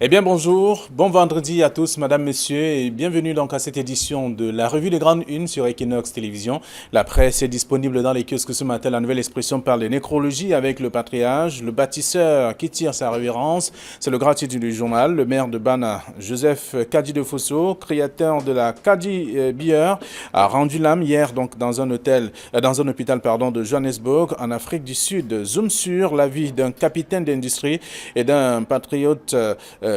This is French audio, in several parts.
Eh bien bonjour, bon vendredi à tous madame, messieurs et bienvenue donc à cette édition de la revue des grandes unes sur Equinox Télévision. La presse est disponible dans les kiosques ce matin. La nouvelle expression parle de nécrologie avec le patriarche, le bâtisseur qui tire sa révérence. C'est le grand titre du journal. Le maire de Bana, Joseph Kadi de Fosso, créateur de la Kadi Beer, a rendu l'âme hier donc dans un hôpital de Johannesburg en Afrique du Sud. Zoom sur la vie d'un capitaine d'industrie et d'un patriote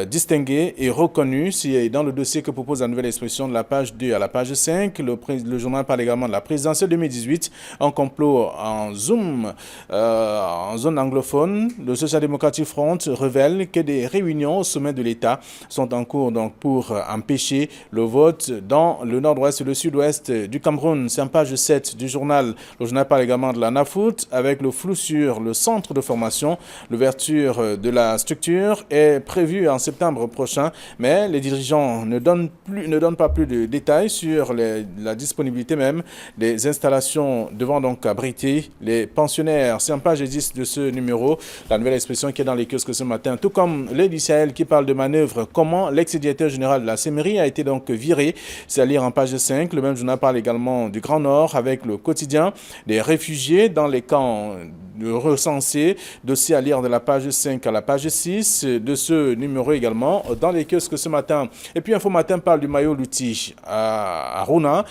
distingué et reconnu. C'est dans le dossier que propose la nouvelle expression de la page 2 à la page 5. Le journal parle également de la présidentielle 2018, un complot en Zoom, en zone anglophone. Le Social Democratic Front révèle que des réunions au sommet de l'État sont en cours donc, pour empêcher le vote dans le nord-ouest et le sud-ouest du Cameroun. C'est en page 7 du journal. Le journal parle également de la NAFOOT avec le flou sur le centre de formation. L'ouverture de la structure est prévue en septembre prochain, mais les dirigeants ne donnent pas plus de détails sur la disponibilité même des installations devant donc abriter les pensionnaires. C'est en page 10 de ce numéro, la nouvelle expression qui est dans les kiosques ce matin, tout comme Lady Sahel qui parle de manœuvre, comment l'ex-directeur général de la CEMRI a été donc viré. C'est à lire en page 5. Le même journal parle également du Grand Nord avec le quotidien des réfugiés dans les camps recensés. Dossier à lire de la page 5 à la page 6 de ce numéro également dans les kiosques ce matin. Et puis Info Matin parle du Mayo Louti à Rona,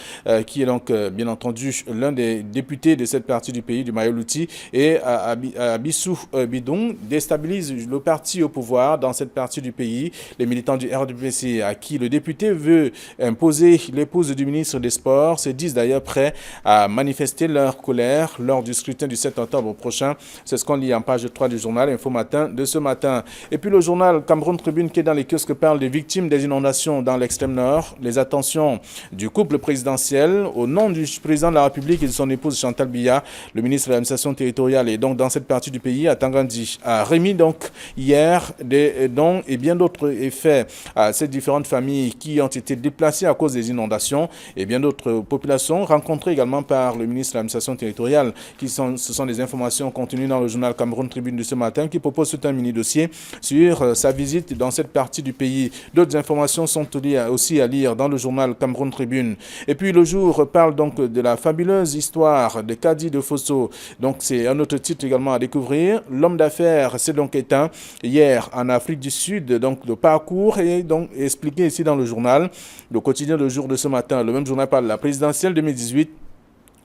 qui est donc bien entendu l'un des députés de cette partie du pays, du Mayo Louti, et à Bissou Bidon déstabilise le parti au pouvoir dans cette partie du pays. Les militants du RDPC à qui le député veut imposer l'épouse du ministre des Sports se disent d'ailleurs prêts à manifester leur colère lors du scrutin du 7 octobre prochain. C'est ce qu'on lit en page 3 du journal Info Matin de ce matin. Et puis le journal Cameroun Tribune qui est dans les kiosques parle des victimes des inondations dans l'extrême nord. Les attentions du couple présidentiel au nom du président de la République et de son épouse Chantal Biya, le ministre de l'administration territoriale et donc dans cette partie du pays à Tangandi a remis donc hier des dons et bien d'autres effets à ces différentes familles qui ont été déplacées à cause des inondations et bien d'autres populations rencontrées également par le ministre de l'administration territoriale. Ce sont des informations contenues dans le journal Cameroun Tribune de ce matin qui propose tout un mini-dossier sur sa visite dans cette partie du pays. D'autres informations sont aussi à lire dans le journal Cameroun Tribune. Et puis le jour parle donc de la fabuleuse histoire de Kadi de Fosso. Donc c'est un autre titre également à découvrir. L'homme d'affaires s'est donc éteint hier en Afrique du Sud. Donc le parcours est donc expliqué ici dans le journal. Le quotidien Le Jour de ce matin. Le même journal parle de la présidentielle 2018.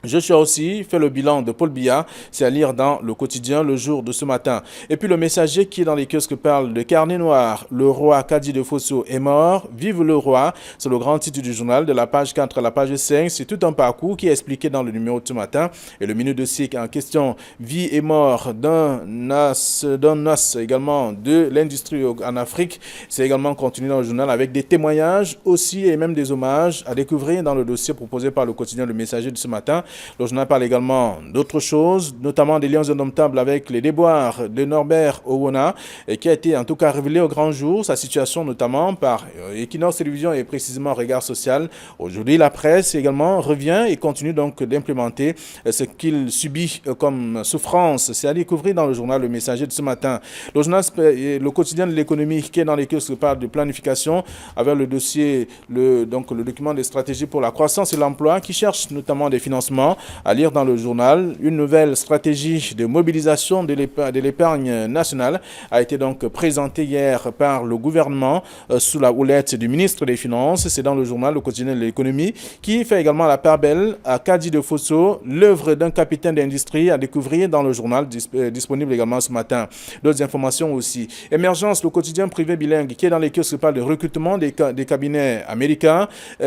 Joshua aussi fait le bilan de Paul Biya, c'est à lire dans le quotidien Le Jour de ce matin. Et puis le messager qui est dans les kiosques parle de carnet noir. Le roi Kadi de Fosso est mort, vive le roi. C'est le grand titre du journal de la page 4 à la page 5. C'est tout un parcours qui est expliqué dans le numéro de ce matin. Et le minute dossier en question, vie et mort d'un os également de l'industrie en Afrique. C'est également contenu dans le journal avec des témoignages aussi et même des hommages à découvrir dans le dossier proposé par le quotidien Le Messager de ce matin. Le journal parle également d'autres choses, notamment des liens indomptables avec les déboires de Norbert Owona, qui a été en tout cas révélé au grand jour, sa situation notamment par Equinox Télévision et précisément Regard Social. Aujourd'hui, la presse également revient et continue donc d'implémenter ce qu'il subit comme souffrance. C'est à découvrir dans le journal Le Messager de ce matin. Le journal, le quotidien de l'économie qui est dans les kiosques parle de planification avec le dossier, le document des stratégies pour la croissance et l'emploi qui cherche notamment des financements. À lire dans le journal, une nouvelle stratégie de mobilisation de l'épargne nationale a été donc présentée hier par le gouvernement sous la houlette du ministre des Finances. C'est dans le journal Le Quotidien de l'économie qui fait également la part belle à Kadi de Fosso, l'œuvre d'un capitaine d'industrie à découvrir dans le journal disponible également ce matin. D'autres informations aussi. Émergence, le quotidien privé bilingue qui est dans les kiosques parle de recrutement des cabinets américains.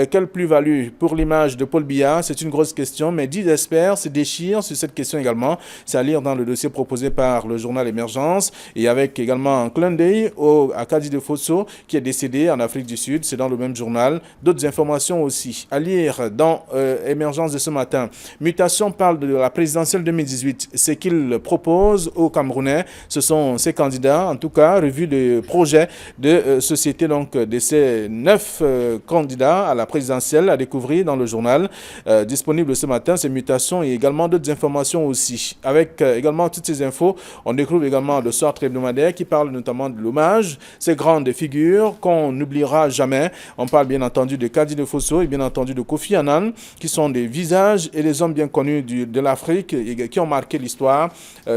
Quelle plus-value pour l'image de Paul Biya? C'est une grosse question, mais 10 experts se déchirent sur cette question également. C'est à lire dans le dossier proposé par le journal Émergence et avec également un clin d'œil à Kadi de Fosso qui est décédé en Afrique du Sud. C'est dans le même journal. D'autres informations aussi à lire dans Émergence de ce matin. Mutation parle de la présidentielle 2018. Ce qu'il propose aux Camerounais, ce sont ces candidats, en tout cas, revue de projet de société donc de ces 9 candidats à la présidentielle à découvrir dans le journal disponible ce matin. dans ces mutations et également d'autres informations aussi. Avec également toutes ces infos, on découvre également le Soir hebdomadaire qui parle notamment de l'hommage, ces grandes figures qu'on n'oubliera jamais. On parle bien entendu de Kadi Fosso et bien entendu de Kofi Annan, qui sont des visages et les hommes bien connus de l'Afrique et qui ont marqué l'histoire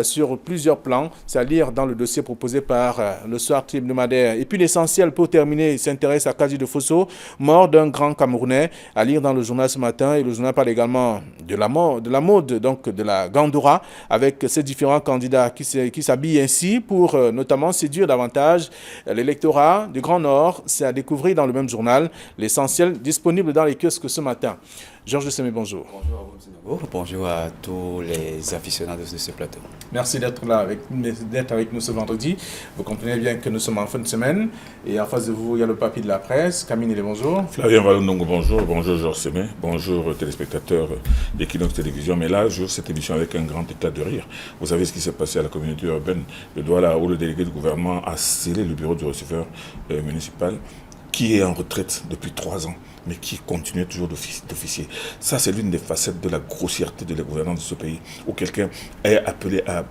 sur plusieurs plans. C'est à lire dans le dossier proposé par le Soir hebdomadaire. Et puis l'essentiel pour terminer, il s'intéresse à Kadi Fosso, mort d'un grand Camerounais, à lire dans le journal ce matin. Et le journal parle également de la mode, donc de la Gandoura, avec ces différents candidats qui s'habillent ainsi pour notamment séduire davantage l'électorat du Grand Nord. C'est à découvrir dans le même journal. L'essentiel disponible dans les kiosques ce matin. Georges Semé, bonjour. Bonjour à vous, M. Nogo. Bonjour à tous les aficionados de ce plateau. Merci d'être là, d'être avec nous ce vendredi. Vous comprenez bien que nous sommes en fin de semaine. Et en face de vous, il y a le papier de la presse. Camille, bonjour. Flavien Valondongo, bonjour. Bonjour Georges Semé. Bonjour téléspectateurs d'Equinox Télévision. Mais là, j'ouvre cette émission avec un grand état de rire. Vous savez ce qui s'est passé à la communauté urbaine, le Douala, où le délégué du gouvernement a scellé le bureau du receveur municipal, qui est en retraite depuis 3 ans, mais qui continue toujours d'officier. Ça, c'est l'une des facettes de la grossièreté de la gouvernance de ce pays, où quelqu'un est appelé à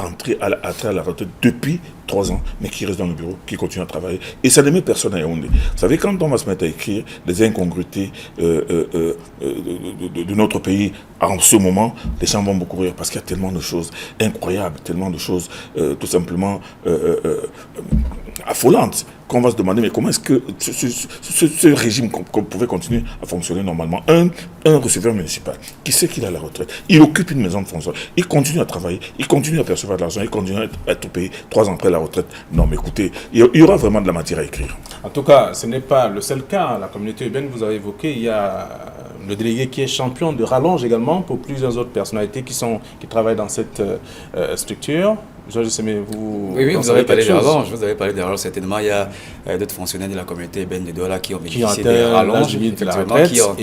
entrer à la retraite depuis 3 ans, mais qui reste dans le bureau, qui continue à travailler. Et ça ne met personne à Yaoundé. Vous savez, quand on va se mettre à écrire les incongruités de notre pays, en ce moment, les gens vont beaucoup rire, parce qu'il y a tellement de choses incroyables, tellement de choses tout simplement affolantes, qu'on va se demander, mais comment est-ce que ce régime pouvait continuer à fonctionner normalement? Un receveur municipal qui sait qu'il est à la retraite, il occupe une maison de fonction, il continue à travailler, il continue à percevoir de l'argent, il continue à être payé 3 ans après la retraite. Non, mais écoutez, il y aura vraiment de la matière à écrire. En tout cas, ce n'est pas le seul cas. La communauté urbaine, vous avez évoqué, il y a le délégué qui est champion de rallonge également pour plusieurs autres personnalités qui travaillent dans cette structure. Georges Semé, oui, vous avez parlé de rallonge. Vous avez parlé de rallonge, certainement. Il y a d'autres fonctionnaires de la communauté urbaine de Douala qui ont bénéficié des rallonges,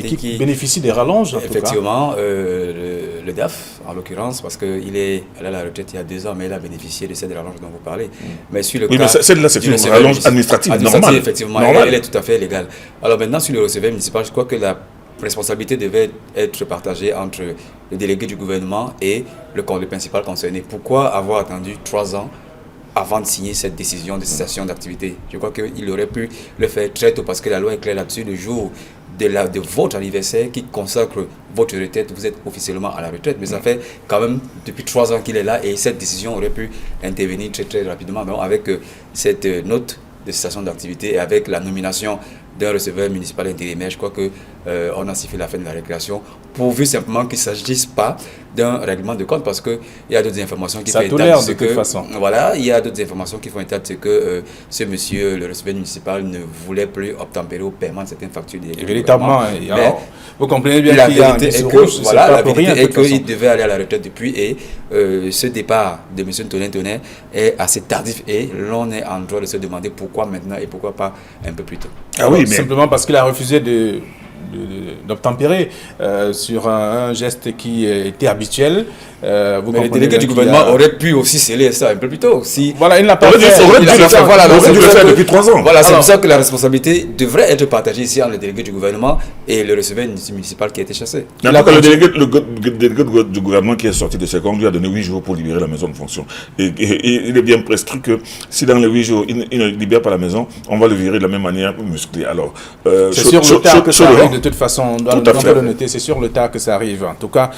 qui bénéficient des rallonges. Effectivement, le DAF, en l'occurrence, parce qu'il est allé à la retraite il y a 2 ans, mais il a bénéficié de cette rallonge dont vous parlez. Mais sur le cas, mais celle-là, c'est une rallonge administrative normale. Effectivement, elle est tout à fait légale. Alors maintenant, sur le receveur municipal, je crois que la responsabilité devait être partagée entre le délégué du gouvernement et le principal concerné. Pourquoi avoir attendu 3 ans avant de signer cette décision de cessation d'activité? Je crois qu'il aurait pu le faire très tôt, parce que la loi est claire là-dessus. Le jour de votre anniversaire qui consacre votre retraite, vous êtes officiellement à la retraite, mais ça fait quand même depuis 3 ans qu'il est là, et cette décision aurait pu intervenir très très rapidement. Donc avec cette note de cessation d'activité et avec la nomination d'un receveur municipal intérimaire, je crois qu'on a sifflé la fin de la récréation, pourvu simplement qu'il ne s'agisse pas d'un règlement de compte, parce qu'il y a d'autres informations qui font état de ce que... Voilà, il y a d'autres informations qui font état de ce que ce monsieur, le receveur municipal, ne voulait plus obtempérer au paiement de certaines factures. Véritablement, alors, vous comprenez bien qu'il y a un la vérité est qu'il devait aller à la retraite depuis, et ce départ de M. Tonnet est assez tardif, et l'on est en droit de se demander pourquoi maintenant et pourquoi pas un peu plus tôt. Ah oui, mais... Simplement parce qu'il a refusé d'obtempérer sur un geste qui était habituel. Mais le délégué du gouvernement aurait pu aussi sceller ça un peu plus tôt. Voilà, il n'a pas fait. Il aurait dû le faire depuis 3 ans. Voilà, c'est pour ça que la responsabilité devrait être partagée ici entre le délégué du gouvernement et le receveur municipal qui a été chassé. Le délégué du gouvernement qui est sorti de ses comptes lui a donné 8 jours pour libérer la maison de fonction. Et il est bien prescrit que si dans les 8 jours, il ne libère pas la maison, on va le virer de la même manière musclée. Alors, c'est sur le tard que ça arrive, de toute façon. On doit le noter, c'est sur le tard que ça arrive. En tout cas,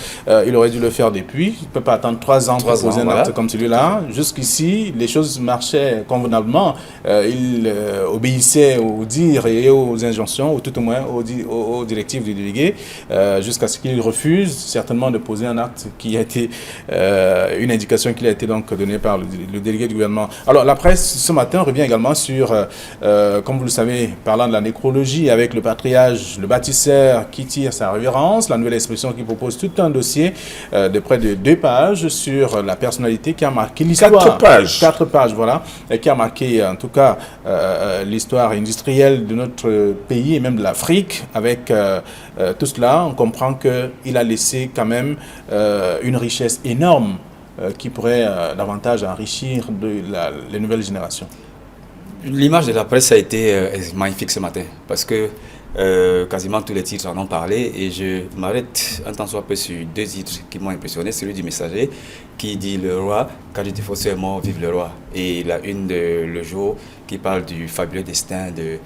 il aurait dû le faire depuis. Il ne peut pas attendre 3 ans pour poser un acte comme celui-là. Jusqu'ici, les choses marchaient convenablement. Il obéissait aux dires et aux injonctions, ou tout au moins aux directives du délégué, jusqu'à ce qu'il refuse certainement de poser un acte qui a été une indication qui a été donc donnée par le délégué du gouvernement. Alors, la presse, ce matin, revient également sur, comme vous le savez, parlant de la nécrologie avec le patriarche, le bâtisseur qui tire sa révérence, la nouvelle expression qui propose tout un dossier de près de 2 pages sur la personnalité qui a marqué l'histoire. 4 pages, voilà, et qui a marqué en tout cas l'histoire industrielle de notre pays et même de l'Afrique. Avec tout cela, on comprend qu'il a laissé quand même une richesse énorme qui pourrait davantage enrichir les nouvelles générations. L'image de la presse a été magnifique ce matin, parce que quasiment tous les titres en ont parlé et je m'arrête un temps soit peu sur 2 titres qui m'ont impressionné. Celui du Messager qui dit le roi, Kandji Fosso est mort, vive le roi. Et la une de Le Jour qui parle du fabuleux destin de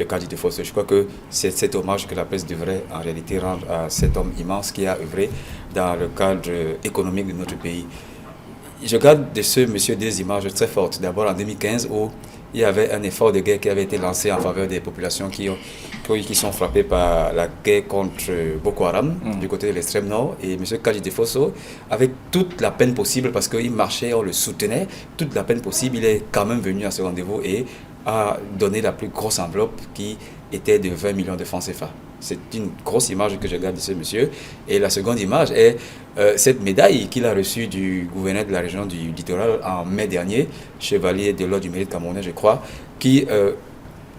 Kandji Fosso. Je crois que c'est cet hommage que la presse devrait en réalité rendre à cet homme immense qui a œuvré dans le cadre économique de notre pays. Je garde de ce monsieur des images très fortes. D'abord en 2015 où il y avait un effort de guerre qui avait été lancé en faveur des populations qui sont frappées par la guerre contre Boko Haram du côté de l'extrême nord. Et M. Kandji Fosso, avec toute la peine possible, parce qu'il marchait, on le soutenait, toute la peine possible, il est quand même venu à ce rendez-vous et a donné la plus grosse enveloppe qui était de 20 millions de francs CFA. C'est une grosse image que je garde de ce monsieur. Et la seconde image est cette médaille qu'il a reçue du gouverneur de la région du littoral en mai dernier, chevalier de l'ordre du mérite camerounais, je crois, qui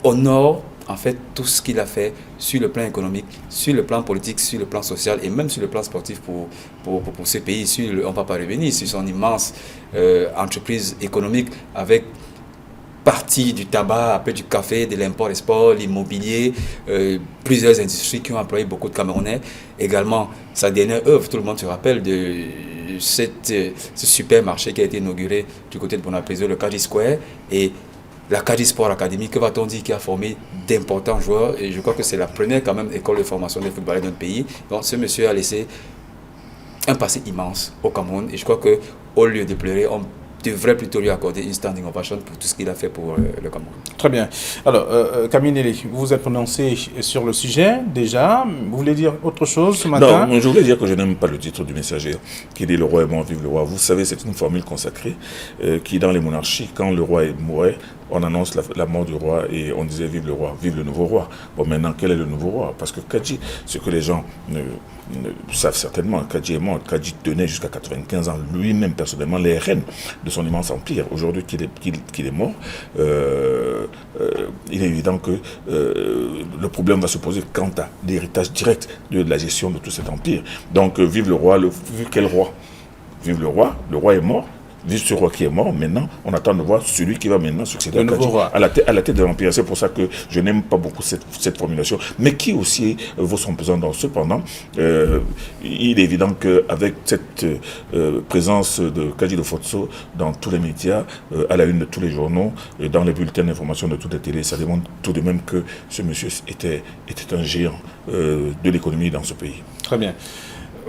honore en fait tout ce qu'il a fait sur le plan économique, sur le plan politique, sur le plan social et même sur le plan sportif pour ce pays. On ne va pas revenir sur son immense entreprise économique avec partie du tabac, après du café, de l'import-export, l'immobilier, plusieurs industries qui ont employé beaucoup de Camerounais. Également, sa dernière œuvre, tout le monde se rappelle de ce supermarché qui a été inauguré du côté de Bonaplaisir, le Kandji Square, et la Kandji Sport Academy, que va-t-on dire, qui a formé d'importants joueurs. Et je crois que c'est la première quand même école de formation des footballeurs de notre pays. Donc ce monsieur a laissé un passé immense au Cameroun. Et je crois qu'au lieu de pleurer, on devrait plutôt lui accorder une standing ovation pour tout ce qu'il a fait pour le Cameroun. Très bien. Alors, Camille Nelly, vous vous êtes prononcé sur le sujet déjà. Vous voulez dire autre chose ce matin? Non, je voulais dire que je n'aime pas le titre du Messager qui dit le roi est mort, vive le roi. Vous savez, c'est une formule consacrée qui, dans les monarchies, quand le roi est mort, on annonce la mort du roi et on disait vive le roi, vive le nouveau roi. Bon, maintenant, quel est le nouveau roi? Parce que Kandji, ce que les gens ne savent certainement, Kandji est mort. Kandji tenait jusqu'à 95 ans lui-même personnellement les rênes de son immense empire. Aujourd'hui qu'il est mort, il est évident que le problème va se poser quant à l'héritage direct de la gestion de tout cet empire. Donc vive le roi, vive quel roi? Vive le roi est mort. Vive ce roi qui est mort, maintenant, on attend de voir celui qui va maintenant succéder à la tête de l'Empire. C'est pour ça que je n'aime pas beaucoup cette formulation, mais qui aussi vaut son pesant dans. Cependant, il est évident qu'avec cette présence de Kandji Fosso dans tous les médias, à la une de tous les journaux, dans les bulletins d'information de toutes les télés, ça démontre tout de même que ce monsieur était un géant de l'économie dans ce pays. Très bien.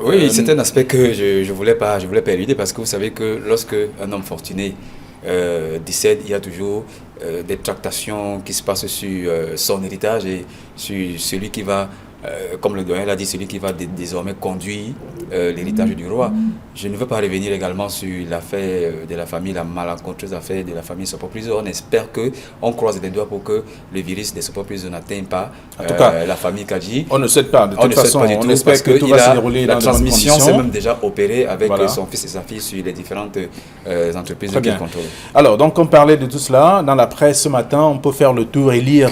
Oui, c'est un aspect que je voulais pas éluder parce que vous savez que lorsque un homme fortuné décède, il y a toujours des tractations qui se passent sur son héritage et sur celui qui va, comme le doyen l'a dit, celui qui va désormais conduire l'héritage du roi. Je ne veux pas revenir également sur l'affaire de la famille, la malencontreuse affaire de la famille Sopo-Priso. On espère on croise les doigts pour que le virus de Sopo-Priso n'atteigne pas la famille Kandji. On ne souhaite pas, de toute façon, on espère que tout va se dérouler dans de bonnes conditions. La transmission s'est même déjà opérée avec son fils et sa fille sur les différentes entreprises qu'il contrôle. Alors, donc on parlait de tout cela. Dans la presse ce matin, on peut faire le tour et lire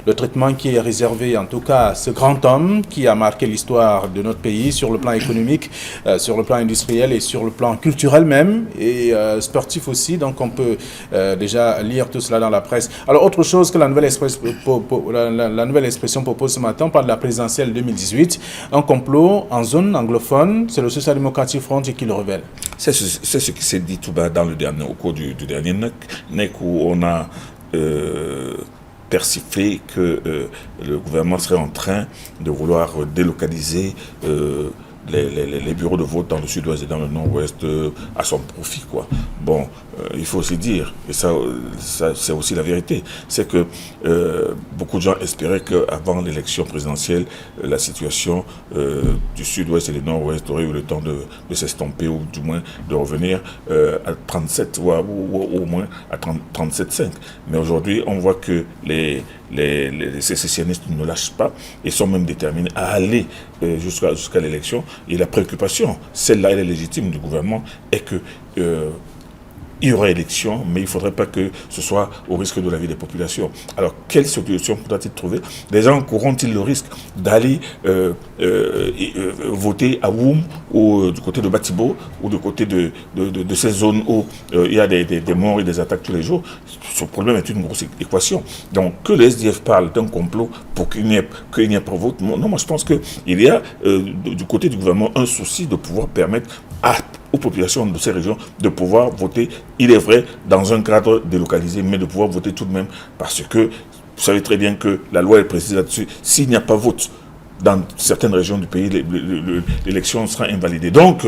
le traitement qui est réservé, en tout cas, à ce grand homme qui a marqué l'histoire de notre pays sur le plan économique, sur le plan industriel et sur le plan culturel même, et sportif aussi. Donc on peut déjà lire tout cela dans la presse. Alors autre chose que la Nouvelle Expression propose ce matin, on parle de la présidentielle 2018, un complot en zone anglophone, c'est le Social Democratic Front qui le révèle. C'est ce qui s'est dit tout bas au cours du dernier NEC où on a persiflé que le gouvernement serait en train de vouloir délocaliser les bureaux de vote dans le sud-ouest et dans le nord-ouest à son profit, quoi. Bon, il faut aussi dire, et ça c'est aussi la vérité, c'est que beaucoup de gens espéraient qu'avant l'élection présidentielle, la situation du sud-ouest et du nord-ouest aurait eu le temps de s'estomper ou du moins de revenir à 37 ou au moins à 37,5. Mais aujourd'hui, on voit que les sécessionnistes ne lâchent pas et sont même déterminés à aller jusqu'à l'élection. Et la préoccupation, celle-là, elle est légitime du gouvernement, est que il y aura élection, mais il ne faudrait pas que ce soit au risque de la vie des populations. Alors, quelle solution faudra-t-il trouver? Les gens courront-ils le risque d'aller voter à Woum, ou du côté de Batibo, ou du côté de ces zones où il y a des morts et des attaques tous les jours? Ce problème est une grosse équation. Donc, que les SDF parlent d'un complot pour qu'il n'y ait pas de vote, non, moi je pense qu'il y a du côté du gouvernement un souci de pouvoir permettre aux populations de ces régions de pouvoir voter, il est vrai, dans un cadre délocalisé, mais de pouvoir voter tout de même, parce que vous savez très bien que la loi est précise là-dessus. S'il n'y a pas vote dans certaines régions du pays, l'élection sera invalidée. Donc,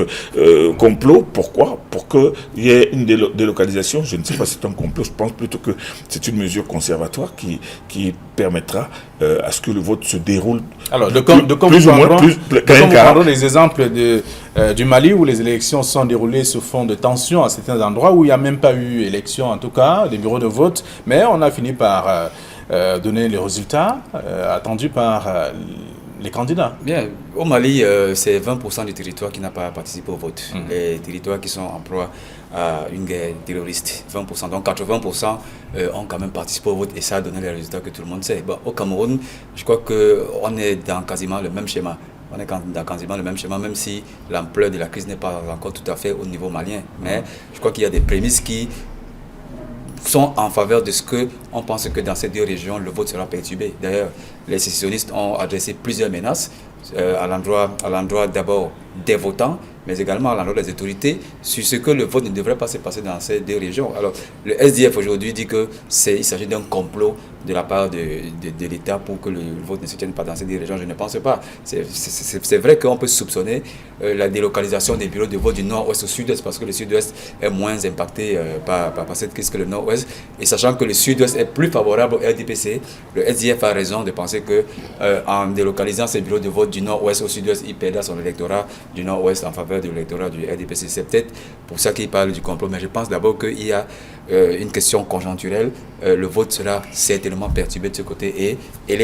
complot, pourquoi? Pour qu'il y ait une délocalisation. Je ne sais pas si c'est un complot, je pense plutôt que c'est une mesure conservatoire qui permettra à ce que le vote se déroule. Alors, de comme vous prendrons les exemples du Mali, où les élections sont déroulées sous fond de tension à certains endroits, où il n'y a même pas eu élection, en tout cas, des bureaux de vote, mais on a fini par donner les résultats attendus par les candidats. Bien, au Mali, c'est 20% du territoire qui n'a pas participé au vote. Les territoires qui sont en proie à une guerre terroriste, 20%. Donc 80% ont quand même participé au vote et ça a donné les résultats que tout le monde sait. Bon, au Cameroun, je crois qu'on est dans quasiment le même schéma. On est dans quasiment le même schéma, même si l'ampleur de la crise n'est pas encore tout à fait au niveau malien. Mais je crois qu'il y a des prémices qui sont en faveur de ce qu'on pense que dans ces deux régions, le vote sera perturbé. D'ailleurs, les sécessionnistes ont adressé plusieurs menaces à l'endroit d'abord des votants, mais également à l'endroit des autorités, sur ce que le vote ne devrait pas se passer dans ces deux régions. Alors, le SDF aujourd'hui dit qu'il s'agit d'un complot de la part de l'État pour que le vote ne se tienne pas dans ces deux régions. Je ne pense pas. C'est vrai qu'on peut soupçonner la délocalisation des bureaux de vote du nord-ouest au sud-est, parce que le sud-ouest est moins impacté par cette crise que le nord-ouest. Et sachant que le sud-ouest est plus favorable au RDPC, le SDF a raison de penser qu'en délocalisant ces bureaux de vote du nord-ouest au sud-ouest, il perdra son électorat du nord-ouest en faveur de l'électorat du RDPC. C'est peut-être pour ça qu'il parle du complot, mais je pense d'abord qu'il y a une question conjoncturelle. Le vote sera certainement perturbé de ce côté et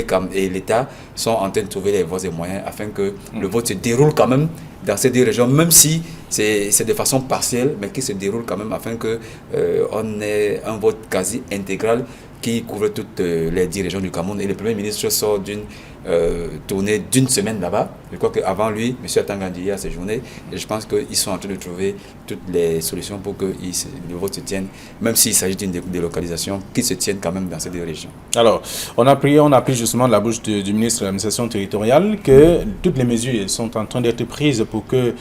l'État sont en train de trouver les voies et moyens afin que le vote se déroule quand même dans ces deux régions, même si c'est de façon partielle, mais qui se déroule quand même afin qu'on ait un vote quasi intégral qui couvre toutes les 10 régions du Cameroun. Et le Premier ministre sort d'une tournée d'une semaine là-bas. Je crois qu'avant lui, M. Atangandi a séjourné. Et je pense qu'ils sont en train de trouver toutes les solutions pour que le vote se tienne, même s'il s'agit d'une délocalisation, qu'il se tienne quand même dans ces deux régions. Alors, on a appris justement de la bouche du ministre de l'administration territoriale que toutes les mesures sont en train d'être prises pour que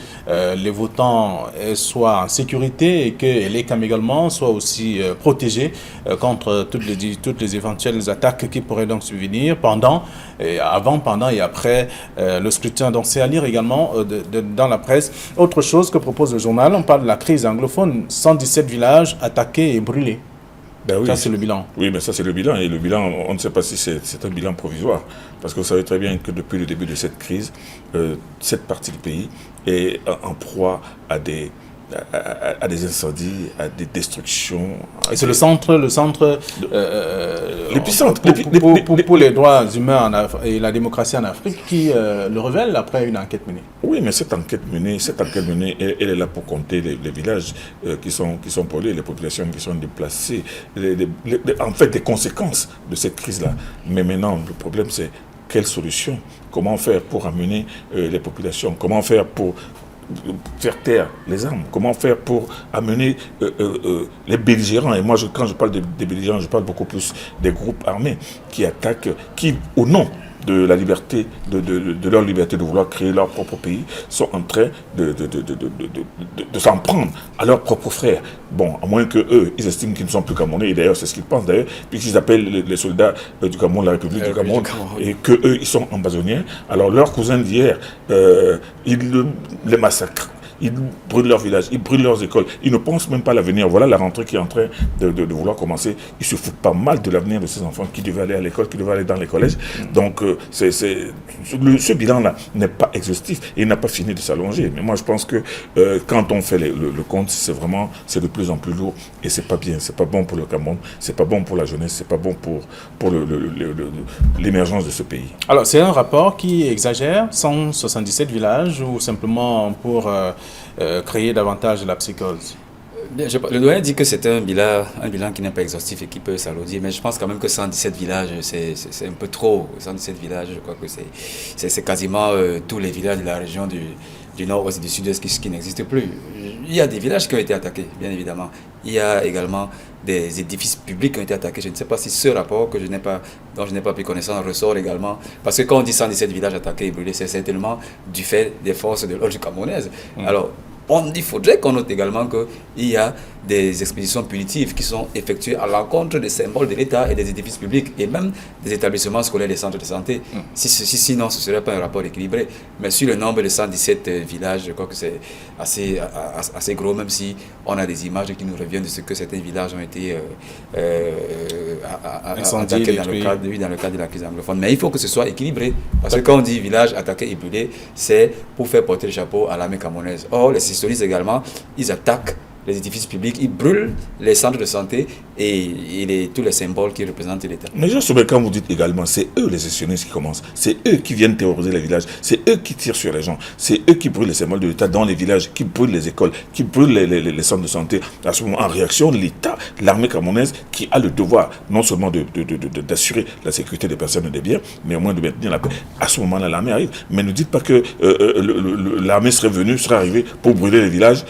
les votants soient en sécurité et que les CAM également soient aussi protégés contre toutes les éventuelles attaques qui pourraient donc survenir avant, pendant et après le scrutin. Donc c'est à lire également dans la presse. Autre chose que propose le journal, on parle de la crise anglophone, 117 villages attaqués et brûlés. Ben oui, ça c'est le bilan. Oui, mais ça c'est le bilan. Et le bilan, on ne sait pas si c'est un bilan provisoire. Parce que vous savez très bien que depuis le début de cette crise, cette partie du pays est en proie à des incendies, à des destructions. Et c'est le centre l'épicentre pour les droits humains et la démocratie en Afrique qui le révèle après une enquête menée. Oui, mais cette enquête menée, elle est là pour compter les villages qui sont pollués, les populations qui sont déplacées, en fait des conséquences de cette crise-là. Mais maintenant, le problème c'est quelle solution? Comment faire pour amener les populations? Comment faire pour faire taire les armes? Comment faire pour amener les belligérants? Et moi, quand je parle des belligérants, je parle beaucoup plus des groupes armés qui attaquent, qui, au nom de la liberté, de leur liberté de vouloir créer leur propre pays, sont en train de s'en prendre à leurs propres frères. Bon, à moins qu'eux, ils estiment qu'ils ne sont plus Camerounais, et d'ailleurs, c'est ce qu'ils pensent d'ailleurs, puisqu'ils appellent les soldats du Cameroun la République du Cameroun, et qu'eux, ils sont ambazoniens. Alors, leurs cousins d'hier, ils les massacrent. Ils brûlent leurs villages, ils brûlent leurs écoles. Ils ne pensent même pas à l'avenir. Voilà la rentrée qui est en train de vouloir commencer. Ils se foutent pas mal de l'avenir de ces enfants qui devaient aller à l'école, qui devaient aller dans les collèges. Donc, ce bilan-là n'est pas exhaustif et il n'a pas fini de s'allonger. Mais moi, je pense que quand on fait le compte, c'est de plus en plus lourd et c'est pas bien. C'est pas bon pour le Cameroun, c'est pas bon pour la jeunesse, c'est pas bon pour l'émergence de ce pays. Alors, c'est un rapport qui exagère 177 villages ou simplement pour créer davantage la psychose? Le doyen dit que c'est un bilan qui n'est pas exhaustif et qui peut s'alourdir, mais je pense quand même que 117 villages, c'est un peu trop. 117 villages, je crois que c'est quasiment tous les villages de la région du nord-ouest et du sud-est qui n'existent plus. Il y a des villages qui ont été attaqués, bien évidemment. Il y a également des édifices publics qui ont été attaqués. Je ne sais pas si ce rapport dont je n'ai pas pris connaissance ressort également. Parce que quand on dit 117 villages attaqués et brûlés, c'est certainement du fait des forces de l'ordre camerounaises. Alors, il faudrait qu'on note également qu'il y a des expéditions punitives qui sont effectuées à l'encontre des symboles de l'État et des édifices publics et même des établissements scolaires, des centres de santé. Sinon, ce ne serait pas un rapport équilibré. Mais sur le nombre de 117 villages, je crois que c'est assez gros, même si on a des images qui nous reviennent de ce que certains villages ont été attaqués dans le cadre de la crise anglophone. Mais il faut que ce soit équilibré. Parce que quand on dit village attaqué et brûlé, c'est pour faire porter le chapeau à l'armée camerounaise. Or, les historistes également, ils attaquent les édifices publics, ils brûlent les centres de santé et tous les symboles qui représentent l'État. Mais justement, quand vous dites également, c'est eux les gestionnistes qui commencent, c'est eux qui viennent terroriser les villages, c'est eux qui tirent sur les gens, c'est eux qui brûlent les symboles de l'État dans les villages, qui brûlent les écoles, qui brûlent les centres de santé. À ce moment, en réaction, l'État, l'armée camerounaise, qui a le devoir non seulement d'assurer la sécurité des personnes et des biens, mais au moins de maintenir la paix. À ce moment-là, l'armée arrive. Mais ne dites pas que l'armée serait arrivée pour brûler les villages,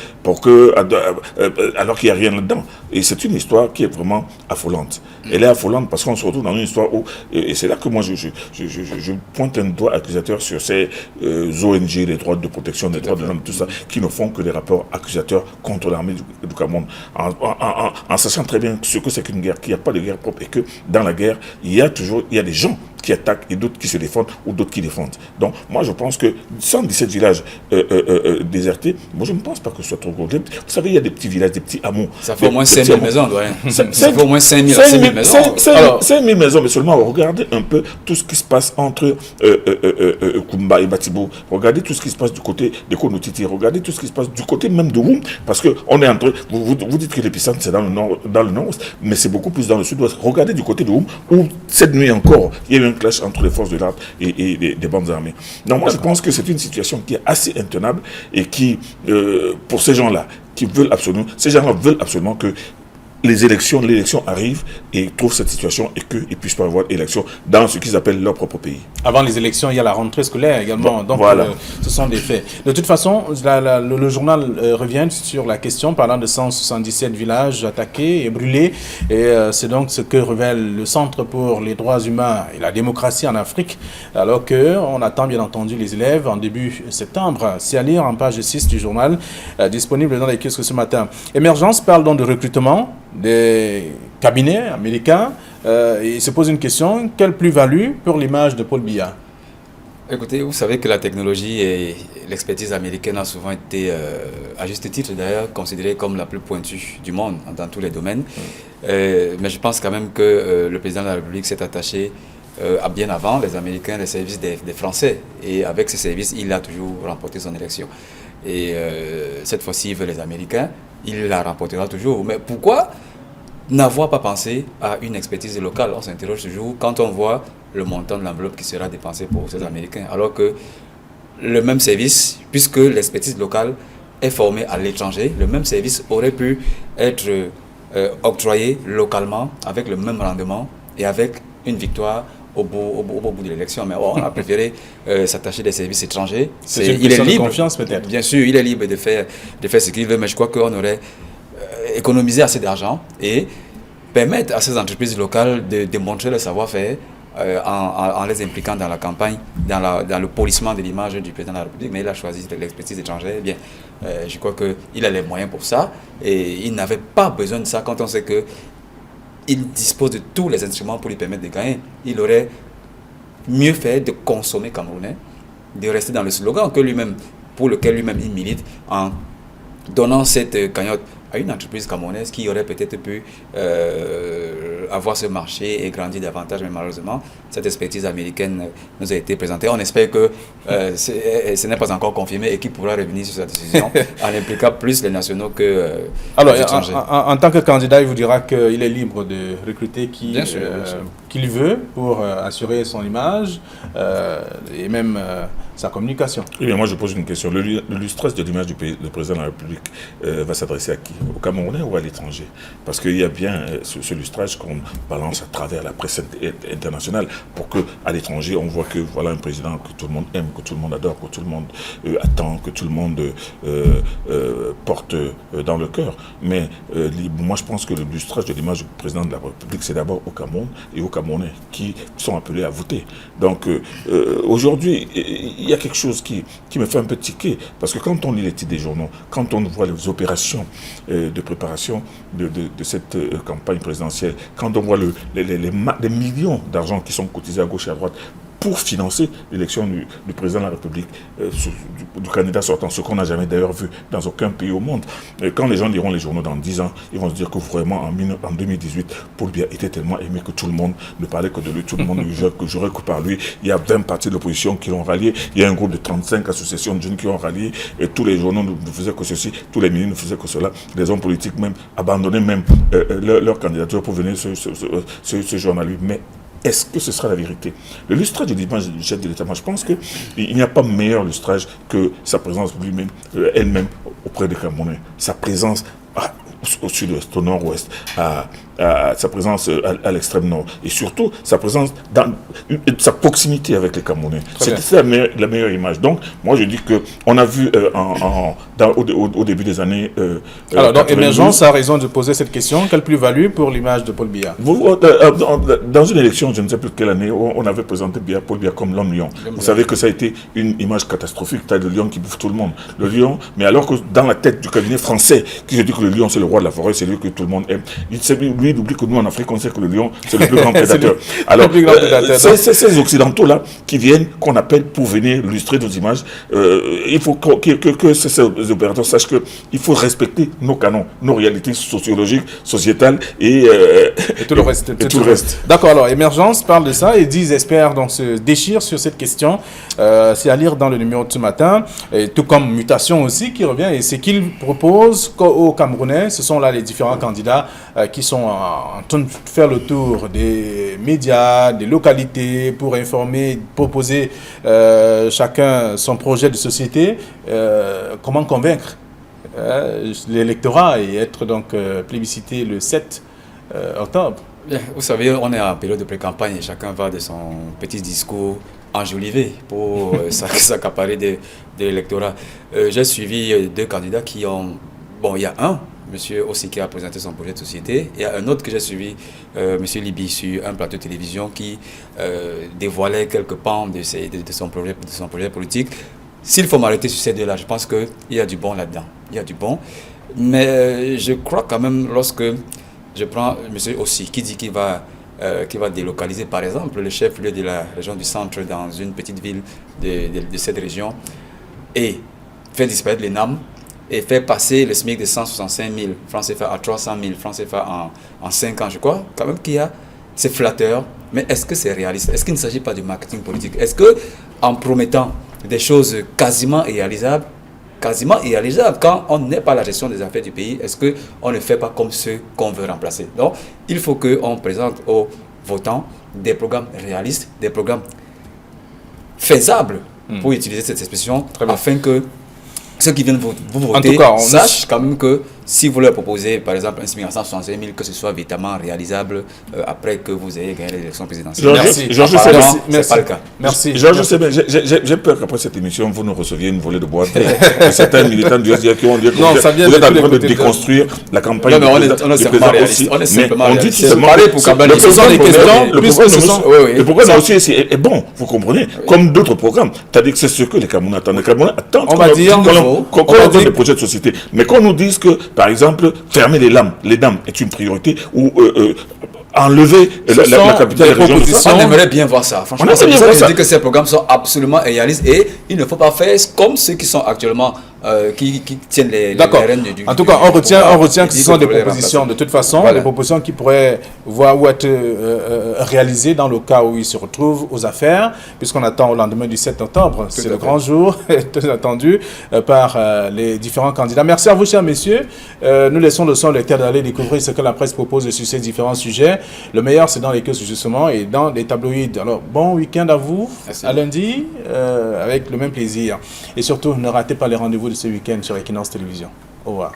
alors qu'il n'y a rien là-dedans. Et c'est une histoire qui est vraiment affolante. Elle est affolante parce qu'on se retrouve dans une histoire où, et c'est là que moi je pointe un doigt accusateur sur ces ONG, les droits de protection des droits de l'homme, tout ça, qui ne font que des rapports accusateurs contre l'armée du Cameroun, en sachant très bien ce que c'est qu'une guerre, qu'il n'y a pas de guerre propre et que dans la guerre, il y a des gens qui attaquent et d'autres qui se défendent ou d'autres qui défendent. Donc, moi, je pense que 117 villages désertés, moi, je ne pense pas que ce soit trop gros. Vous savez, il y a des petits villages, des petits hameaux. Ça fait au moins 5000 maisons, doyen. Ça fait au moins 5000 maisons. 5000 maisons, mais seulement, regardez un peu tout ce qui se passe entre Kumba et Batibo. Regardez tout ce qui se passe du côté de Konotiti. Regardez tout ce qui se passe du côté même de Woum. Parce qu'on est entre... Vous dites que l'épicentre, c'est dans le nord-ouest, mais c'est beaucoup plus dans le sud-ouest. Regardez du côté de Woum, où cette nuit encore, il y a eu un clash entre les forces de l'ordre et des bandes armées. Donc moi je pense que c'est une situation qui est assez intenable et qui, pour ces gens-là, ces gens-là veulent absolument que l'élection arrive et trouvent cette situation et qu'ils puissent pas avoir élection dans ce qu'ils appellent leur propre pays. Avant les élections, il y a la rentrée scolaire également. Donc, voilà. Ce sont des faits. De toute façon, le journal revient sur la question parlant de 177 villages attaqués et brûlés. Et c'est donc ce que révèle le Centre pour les droits humains et la démocratie en Afrique, alors qu'on attend bien entendu les élèves en début septembre. C'est à lire en page 6 du journal, disponible dans les kiosques ce matin. Émergence parle donc de recrutement des cabinets américains. Il se pose une question, quelle plus-value pour l'image de Paul Biya? Écoutez, vous savez que la technologie et l'expertise américaine a souvent été, à juste titre d'ailleurs, considérée comme la plus pointue du monde dans tous les domaines. Mais je pense quand même que le président de la République s'est attaché bien avant les Américains, les services des Français. Et avec ces services, il a toujours remporté son élection. Et cette fois-ci, il veut les Américains, il la remportera toujours. Mais pourquoi n'avoir pas pensé à une expertise locale? On s'interroge toujours quand on voit le montant de l'enveloppe qui sera dépensée pour ces Américains. Alors que le même service, puisque l'expertise locale est formée à l'étranger, le même service aurait pu être octroyé localement avec le même rendement et avec une victoire au bout de l'élection. Mais on a préféré s'attacher des services étrangers. Il est libre de confiance peut-être. Bien sûr, il est libre de faire ce qu'il veut, mais je crois qu'on aurait économisé assez d'argent et permettre à ces entreprises locales de démontrer le savoir-faire en les impliquant dans la campagne, dans le polissement de l'image du président de la République. Mais il a choisi l'expertise étrangère. Bien, je crois qu'il a les moyens pour ça et il n'avait pas besoin de ça quand on sait que il dispose de tous les instruments pour lui permettre de gagner. Il aurait mieux fait de consommer camerounais, de rester dans le slogan pour lequel lui-même il milite, en donnant cette cagnotte à une entreprise camerounaise qui aurait peut-être pu avoir ce marché et grandir davantage. Mais malheureusement, cette expertise américaine nous a été présentée. On espère que ce n'est pas encore confirmé et qu'il pourra revenir sur sa décision en impliquant plus les nationaux que les étrangers. En tant que candidat, il vous dira qu'il est libre de recruter qui qu'il veut pour assurer son image et même sa communication. Oui, mais moi je pose une question. Le lustrage de l'image du président de la République va s'adresser à qui? Au Camerounais ou à l'étranger? Parce qu'il y a bien ce lustrage qu'on balance à travers la presse internationale pour qu'à l'étranger on voit que voilà un président que tout le monde aime, que tout le monde adore, que tout le monde attend, que tout le monde porte dans le cœur. Mais moi je pense que le lustrage de l'image du président de la République, c'est d'abord au Cameroun et aux Camerounais qui sont appelés à voter. Donc aujourd'hui, il y a quelque chose qui me fait un peu tiquer, parce que quand on lit les titres des journaux, quand on voit les opérations de préparation de cette campagne présidentielle, quand on voit les millions d'argent qui sont cotisés à gauche et à droite pour financer l'élection du président de la République, du candidat sortant, ce qu'on n'a jamais d'ailleurs vu dans aucun pays au monde. Quand les gens liront les journaux dans 10 ans, ils vont se dire que vraiment en 2018, Paul Biya était tellement aimé que tout le monde ne parlait que de lui, tout le monde que jurait que par lui. Il y a 20 partis de l'opposition qui l'ont rallié, il y a un groupe de 35 associations de jeunes qui l'ont rallié, et tous les journaux ne faisaient que ceci, tous les ministres ne faisaient que cela, les hommes politiques même abandonnaient même leur candidature pour venir ce journal à lui. Mais est-ce que ce sera la vérité? Le lustrage de l'image du chef de l'État, moi je pense qu'il n'y a pas meilleur lustrage que sa présence lui-même, elle-même auprès des Camerounais. Sa présence au sud-ouest, au nord-ouest, sa présence à l'extrême nord, et surtout sa présence sa proximité avec les Camerounais. C'était ça la meilleure image. Donc moi je dis qu'on a vu au début des années alors donc Émergence a raison de poser cette question. Quelle plus-value pour l'image de Paul Biya? Dans une élection, je ne sais plus quelle année, on avait présenté Paul Biya comme l'homme lion. Vous savez que ça a été une image catastrophique, t'as le lion qui bouffe tout le monde. Le lion, mais alors que dans la tête du cabinet français, qui se dit que le lion c'est le roi de la forêt, c'est lui que tout le monde aime. Lui, il oublie que nous en Afrique, on sait que le lion c'est le plus grand prédateur. Alors, ces occidentaux-là qui viennent, qu'on appelle pour venir illustrer nos images, il faut que ces opérateurs sachent qu'il faut respecter nos canons, nos réalités sociologiques, sociétales et tout le reste. D'accord, alors Émergence parle de ça et disent experts donc se déchirent sur cette question. C'est à lire dans le numéro de ce matin, et tout comme Mutation aussi qui revient, et c'est qu'ils proposent aux Camerounais, ce sont là les différents candidats qui sont en train de faire le tour des médias, des localités pour informer, proposer chacun son projet de société, comment convaincre l'électorat et être donc plébiscité le 7 octobre. Bien, vous savez, on est en période de pré-campagne et chacun va de son petit discours enjolivé pour s'accaparer de l'électorat. J'ai suivi 2 candidats qui ont... Bon, il y a un, M. Ossi, qui a présenté son projet de société. Il y a un autre que j'ai suivi, M. Libi, sur un plateau de télévision qui dévoilait quelques pans de son projet politique. S'il faut m'arrêter sur ces 2-là, je pense qu'il y a du bon là-dedans. Il y a du bon. Mais je crois quand même, lorsque je prends M. Ossi, qui dit qu'il va délocaliser, par exemple, le chef-lieu de la région du centre dans une petite ville de cette région et faire disparaître les NAM et faire passer le SMIC de 165 000 francs CFA à 300 000 francs CFA en 5 ans, je crois quand même qu'il y a, c'est flatteur, mais est-ce que c'est réaliste? Est-ce qu'il ne s'agit pas du marketing politique? Est-ce que en promettant des choses quasiment irréalisables, quand on n'est pas la gestion des affaires du pays, est-ce qu'on ne fait pas comme ceux qu'on veut remplacer? Donc, il faut qu'on présente aux votants des programmes réalistes, des programmes faisables, pour utiliser cette expression, afin que ceux qui viennent vous voter sachent quand même que si vous leur proposez, par exemple, un SMIC à 165 000, que ce soit véritablement réalisable après que vous ayez gagné l'élection présidentielle. Merci. C'est pas le cas. Merci. Georges, j'ai peur qu'après cette émission, vous nous receviez une volée de boîte. Certains militants du SDA qui vont dire que vous êtes en train de déconstruire la campagne. Non, mais on est simplement réaliste. On est simplement réaliste. Le programme aussi est bon, vous comprenez, comme d'autres programmes. C'est-à-dire que c'est ce que les Camerounais attendent. Les Camerounais attendent qu'on leur donne des projets de société. Mais qu'on nous dise que, par exemple, fermer les dams est une priorité, ou enlever la capitale des régions. On aimerait bien voir ça. Franchement, c'est pour ça que je dis que ces programmes sont absolument réalistes et il ne faut pas faire comme ceux qui sont actuellement qui tiennent les rênes du... En tout cas, on retient que ce sont des propositions, de toute façon, des propositions qui pourraient voir ou être réalisées dans le cas où ils se retrouvent aux affaires, puisqu'on attend au lendemain du 7 octobre. C'est le grand jour, très attendu par les différents candidats. Merci à vous, chers messieurs. Nous laissons le son lecteur d'aller découvrir ce que la presse propose sur ces différents sujets. Le meilleur, c'est dans les kiosques justement et dans les tabloïds. Alors, bon week-end à vous, Merci. à lundi, avec le même plaisir. Et surtout, ne ratez pas les rendez-vous de ce week-end sur Equinox Télévision. Au revoir.